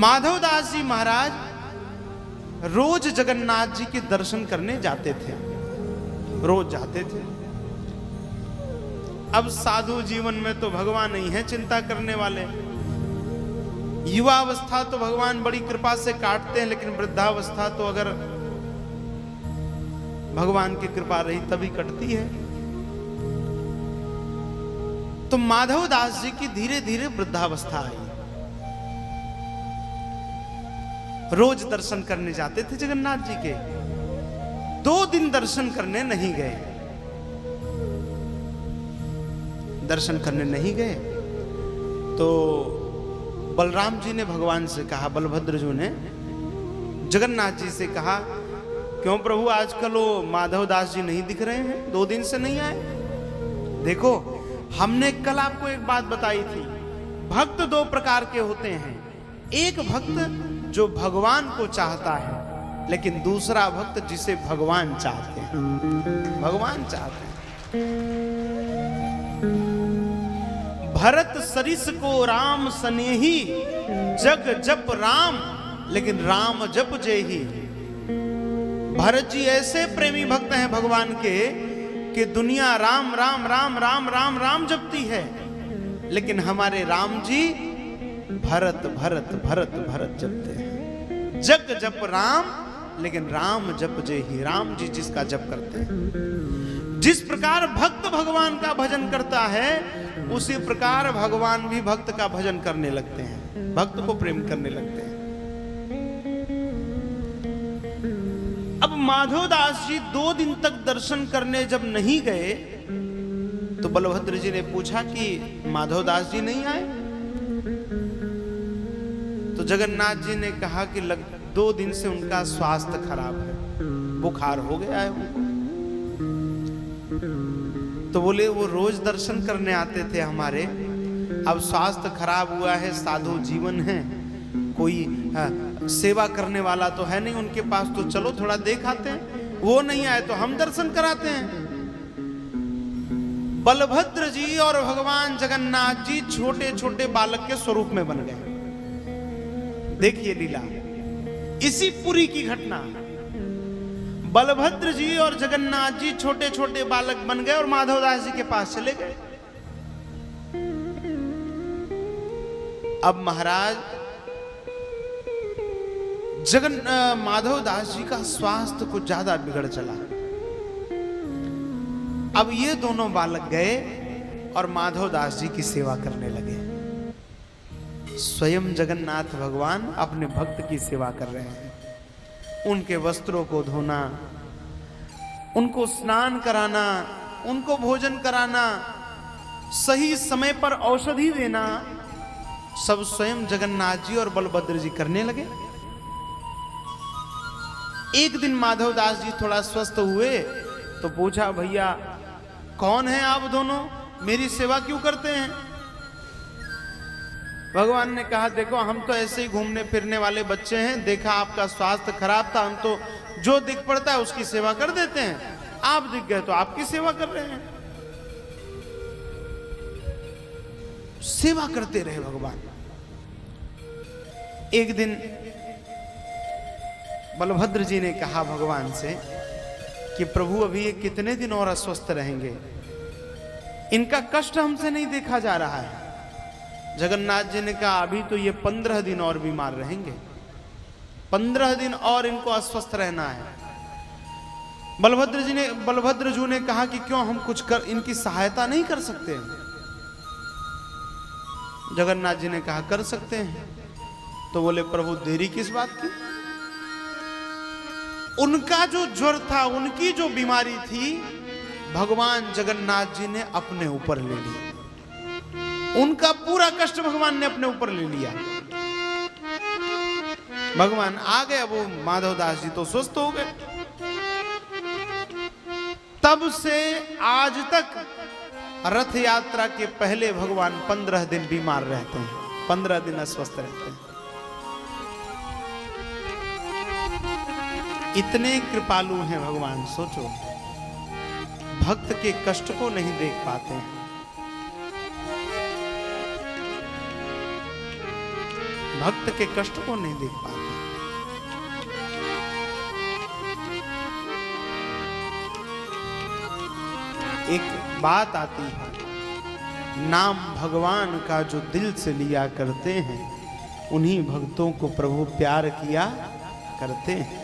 माधवदास जी महाराज रोज जगन्नाथ जी के दर्शन करने जाते थे, रोज जाते थे। अब साधु जीवन में तो भगवान नहीं है चिंता करने वाले। युवावस्था तो भगवान बड़ी कृपा से काटते हैं, लेकिन वृद्धावस्था तो अगर भगवान की कृपा रही तभी कटती है। तो माधवदास जी की धीरे धीरे वृद्धावस्था आई। रोज दर्शन करने जाते थे जगन्नाथ जी के। 2 दिन दर्शन करने नहीं गए, दर्शन करने नहीं गए तो बलराम जी ने भगवान से कहा, बलभद्र जी ने जगन्नाथ जी से कहा, क्यों प्रभु आजकल वो माधवदास जी नहीं दिख रहे हैं, 2 दिन से नहीं आए। देखो हमने कल आपको एक बात बताई थी, भक्त 2 प्रकार के होते हैं। एक भक्त जो भगवान को चाहता है, लेकिन दूसरा भक्त जिसे भगवान चाहते हैं। भगवान चाहते हैं। भरत सरिस को राम सनेही, जग जप राम लेकिन राम जप जेही। भरत जी ऐसे प्रेमी भक्त हैं भगवान के कि दुनिया राम राम राम राम राम राम जपती है, लेकिन हमारे राम जी भरत भरत भरत भरत जपते हैं। जग जप राम लेकिन राम जप जेही। राम जी जिसका जप करते हैं। जिस प्रकार भक्त भगवान का भजन करता है, उसी प्रकार भगवान भी भक्त का भजन करने लगते हैं, भक्त को प्रेम करने लगते हैं। अब माधवदास जी 2 दिन तक दर्शन करने जब नहीं गए तो बलभद्र जी ने पूछा कि माधवदास जी नहीं आए। तो जगन्नाथ जी ने कहा कि 2 दिन से उनका स्वास्थ्य खराब है, बुखार हो गया है उनको। तो बोले वो रोज दर्शन करने आते थे हमारे, अब स्वास्थ्य खराब हुआ है, साधु जीवन है, कोई सेवा करने वाला तो है नहीं उनके पास, तो चलो थोड़ा देख आते हैं। वो नहीं आए तो हम दर्शन कराते हैं। बलभद्र जी और भगवान जगन्नाथ जी छोटे छोटे बालक के स्वरूप में बन गए। देखिए लीला, इसी पुरी की घटना। बलभद्र जी और जगन्नाथ जी छोटे छोटे बालक बन गए और माधवदास जी के पास चले गए। अब महाराज माधवदास जी का स्वास्थ्य कुछ ज्यादा बिगड़ चला। अब ये दोनों बालक गए और माधवदास जी की सेवा करने लगे। स्वयं जगन्नाथ भगवान अपने भक्त की सेवा कर रहे हैं। उनके वस्त्रों को धोना, उनको स्नान कराना, उनको भोजन कराना, सही समय पर औषधि देना, सब स्वयं जगन्नाथ जी और बलभद्र जी करने लगे। एक दिन माधवदास जी थोड़ा स्वस्थ हुए तो पूछा, भैया कौन है आप दोनों, मेरी सेवा क्यों करते हैं? भगवान ने कहा, देखो हम तो ऐसे ही घूमने फिरने वाले बच्चे हैं, देखा आपका स्वास्थ्य खराब था, हम तो जो दिख पड़ता है उसकी सेवा कर देते हैं, आप दिख गए तो आपकी सेवा कर रहे हैं। सेवा करते रहे भगवान। एक दिन बलभद्र जी ने कहा भगवान से कि प्रभु अभी ये कितने दिन और अस्वस्थ रहेंगे, इनका कष्ट हमसे नहीं देखा जा रहा है। जगन्नाथ जी ने कहा, अभी तो ये 15 दिन और बीमार रहेंगे, 15 दिन और इनको अस्वस्थ रहना है। बलभद्र जी ने कहा कि क्यों हम कुछ कर इनकी सहायता नहीं कर सकते? जगन्नाथ जी ने कहा कर सकते हैं। तो बोले, प्रभु देरी किस बात की? उनका जो ज्वर था, उनकी जो बीमारी थी, भगवान जगन्नाथ जी ने अपने ऊपर ले ली। उनका पूरा कष्ट भगवान ने अपने ऊपर ले लिया। भगवान आ गए, वो माधवदास जी तो स्वस्थ हो गए। तब से आज तक रथ यात्रा के पहले भगवान 15 दिन बीमार रहते हैं, 15 दिन अस्वस्थ रहते हैं। इतने कृपालु हैं भगवान, सोचो भक्त के कष्ट को नहीं देख पाते हैं। भक्त के कष्ट को नहीं देख पाते। एक बात आती है, नाम भगवान का जो दिल से लिया करते हैं, उन्हीं भक्तों को प्रभु प्यार किया करते हैं।